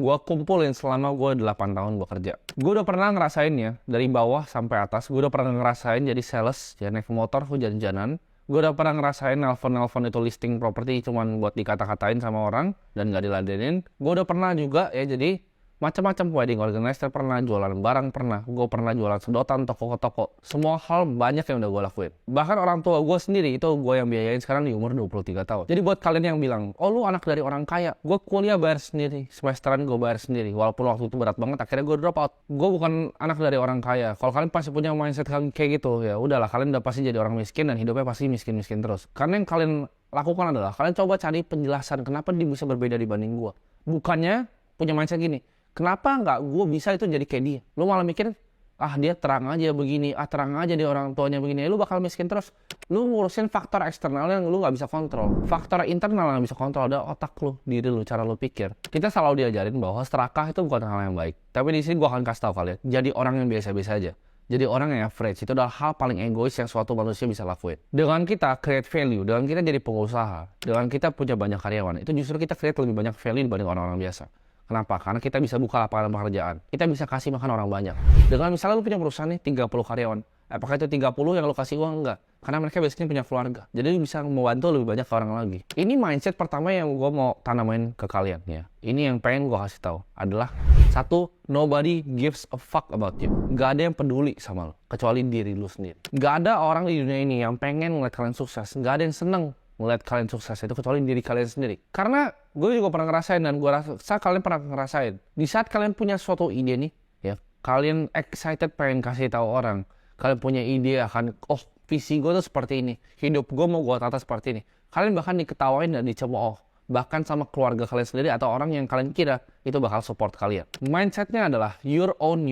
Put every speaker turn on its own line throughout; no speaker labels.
gue kumpulin selama gue 8 tahun bekerja. Gue udah pernah ngerasain ya, dari bawah sampai atas. Gue udah pernah ngerasain jadi sales, ya naik motor, hujan-hujanan. Gue udah pernah ngerasain nelfon-nelfon itu listing properti cuman buat dikata-katain sama orang dan gak diladenin. Gue udah pernah juga ya jadi macam-macam wedding organizer, pernah jualan barang, pernah gue pernah jualan sedotan toko ke toko. Semua hal banyak yang udah gue lakuin. Bahkan orang tua gue sendiri itu gue yang biayain sekarang di umur 23 tahun. Jadi buat kalian yang bilang, oh lu anak dari orang kaya, gue kuliah bayar sendiri, semesteran gue bayar sendiri. Walaupun waktu itu berat banget, akhirnya gue drop out. Gue bukan anak dari orang kaya. Kalau kalian pasti punya mindset kayak gitu, ya udahlah, kalian udah pasti jadi orang miskin dan hidupnya pasti miskin-miskin terus. Karena yang kalian lakukan adalah kalian coba cari penjelasan kenapa dia bisa berbeda dibanding gue. Bukannya punya mindset gini, kenapa nggak gue bisa itu jadi kayak dia? Lu malah mikir, ah dia terang aja begini, terang aja dia orang tuanya begini. Lu bakal miskin terus. Lu ngurusin faktor eksternal yang lu nggak bisa kontrol. Faktor internal yang bisa kontrol ada otak lu, diri lu, cara lu pikir. Kita selalu diajarin bahwa serakah itu bukan hal yang baik. Tapi di sini gue akan kasih tahu kalian, jadi orang yang biasa-biasa aja. Jadi orang yang average itu adalah hal paling egois yang suatu manusia bisa lakuin. Dengan kita create value, dengan kita jadi pengusaha, dengan kita punya banyak karyawan, itu justru kita create lebih banyak value dibanding orang-orang biasa. Kenapa? Karena kita bisa buka lapangan pekerjaan. Kita bisa kasih makan orang banyak. Dengan misalnya lu punya perusahaan nih 30 karyawan. Apakah itu 30 yang lu kasih uang? Enggak. Karena mereka biasanya punya keluarga. Jadi bisa membantu lebih banyak orang lagi. Ini mindset pertama yang gue mau tanamin ke kalian ya. Ini yang pengen gue kasih tahu adalah satu, nobody gives a fuck about you. Gak ada yang peduli sama lo, kecuali diri lu sendiri. Gak ada orang di dunia ini yang pengen ngeliat kalian sukses. Gak ada yang seneng ngeliat kalian sukses itu kecuali diri kalian sendiri. Karena gue juga pernah ngerasain dan gue rasa kalian pernah ngerasain. Di saat kalian punya suatu ide nih, ya kalian excited pengen kasih tahu orang. Kalian punya ide akan, oh visi gue tuh seperti ini, hidup gue mau gue tata seperti ini. Kalian bahkan diketawain dan dicemooh, bahkan sama keluarga kalian sendiri atau orang yang kalian kira itu bakal support kalian. Mindsetnya adalah your own.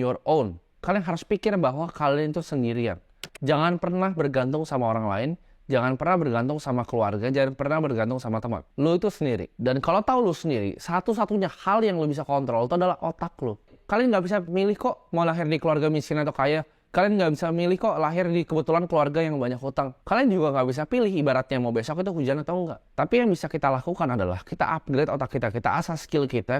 Kalian harus pikir bahwa kalian itu sendirian. Jangan pernah bergantung sama orang lain. Jangan pernah bergantung sama keluarga, jangan pernah bergantung sama teman. Lu itu sendiri. Dan kalau tahu lu sendiri, satu-satunya hal yang lu bisa kontrol itu adalah otak lu. Kalian nggak bisa milih kok mau lahir di keluarga miskin atau kaya. Kalian nggak bisa milih kok lahir di kebetulan keluarga yang banyak hutang. Kalian juga nggak bisa pilih ibaratnya mau besok itu hujan atau enggak. Tapi yang bisa kita lakukan adalah kita upgrade otak kita asah skill kita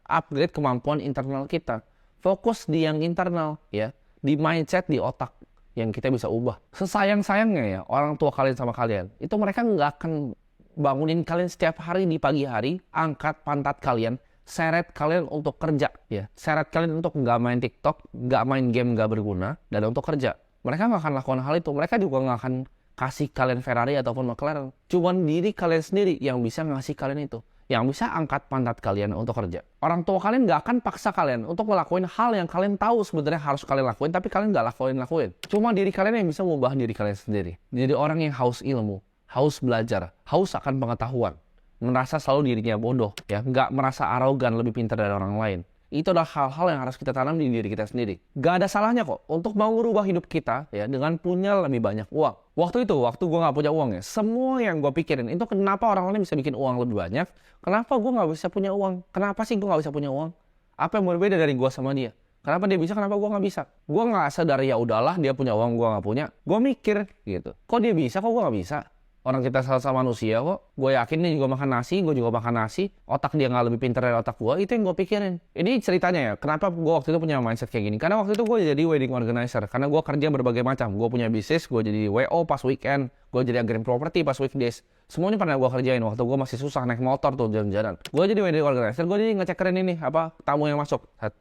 upgrade kemampuan internal kita. Fokus di yang internal ya, di mindset, di otak yang kita bisa ubah. Sesayang-sayangnya ya orang tua kalian sama kalian, itu mereka nggak akan bangunin kalian setiap hari di pagi hari, angkat pantat kalian, seret kalian untuk kerja ya, seret kalian untuk nggak main TikTok, nggak main game nggak berguna, dan untuk kerja. Mereka nggak akan lakukan hal itu. Mereka juga nggak akan kasih kalian Ferrari ataupun McLaren. Cuman diri kalian sendiri yang bisa ngasih kalian itu, yang bisa angkat pantat kalian untuk kerja. Orang tua kalian nggak akan paksa kalian untuk ngelakuin hal yang kalian tahu sebenarnya harus kalian lakuin, tapi kalian nggak lakuin. Cuma diri kalian yang bisa mengubah diri kalian sendiri. Jadi orang yang haus ilmu, haus belajar, haus akan pengetahuan, merasa selalu dirinya bodoh, ya nggak merasa arogan lebih pintar dari orang lain. Itu adalah hal-hal yang harus kita tanam di diri kita sendiri. Gak ada salahnya kok untuk mau merubah hidup kita ya dengan punya lebih banyak uang. Waktu gue gak punya uang ya, semua yang gue pikirin itu kenapa orang lain bisa bikin uang lebih banyak, kenapa gue gak bisa punya uang, kenapa sih gue gak bisa punya uang, apa yang berbeda dari gue sama dia, kenapa dia bisa, kenapa gue gak bisa. Gue gak sadar ya udahlah dia punya uang, gue gak punya. Gue mikir gitu, kok dia bisa, kok gue gak bisa. Orang kita sama manusia kok. Gue yakin dia juga makan nasi, gue juga makan nasi. Otak dia nggak lebih pintar dari otak gue. Itu yang gue pikirin. Ini ceritanya ya, kenapa gue waktu itu punya mindset kayak gini. Karena waktu itu gue jadi wedding organizer. Karena gue kerja berbagai macam. Gue punya bisnis, gue jadi WO pas weekend. Gue jadi agen properti pas weekdays. Semuanya pernah gue kerjain. Waktu gue masih susah naik motor tuh jalan-jalan. Gue jadi wedding organizer, gue jadi ngecekerin ini, tamu yang masuk. 1,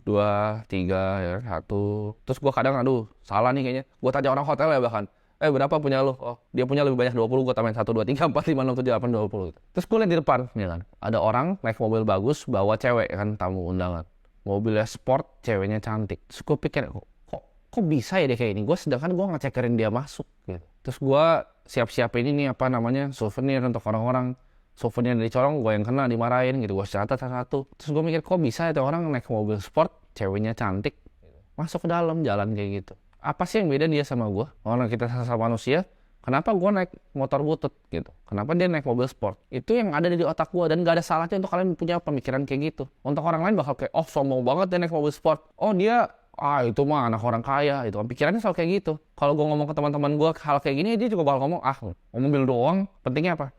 2, 3, ya, 1. Terus gue kadang, salah nih kayaknya. Gue tanya orang hotel ya bahkan. Berapa punya lo? Oh, dia punya lebih banyak 20, gue tambahin 1, 2, 3, 4, 5, 6, 7, 8, 20. Terus gue lihat di depan, ya kan, ada orang naik mobil bagus, bawa cewek kan, tamu undangan. Mobilnya sport, ceweknya cantik. Terus gue pikir, kok bisa ya dia kayak ini? Sedangkan gue ngecekerin dia masuk gitu. Terus gue siap-siapin ini souvenir untuk orang-orang. Souvenir dari corong, gue yang kena dimarahin gitu. Gue catat satu. Terus gue mikir, kok bisa ya orang naik mobil sport, ceweknya cantik, masuk ke dalam jalan kayak gitu. Apa sih yang beda dia sama gue? Orang kita sama manusia, kenapa gue naik motor butut gitu? Kenapa dia naik mobil sport? Itu yang ada di otak gue, dan gak ada salahnya untuk kalian punya pemikiran kayak gitu. Untuk orang lain bakal kayak, oh sombong banget dia naik mobil sport. Oh dia, itu mah anak orang kaya. Itu pikirannya selalu kayak gitu. Kalau gue ngomong ke teman-teman gue hal kayak gini, dia juga bakal ngomong, mobil doang, pentingnya apa?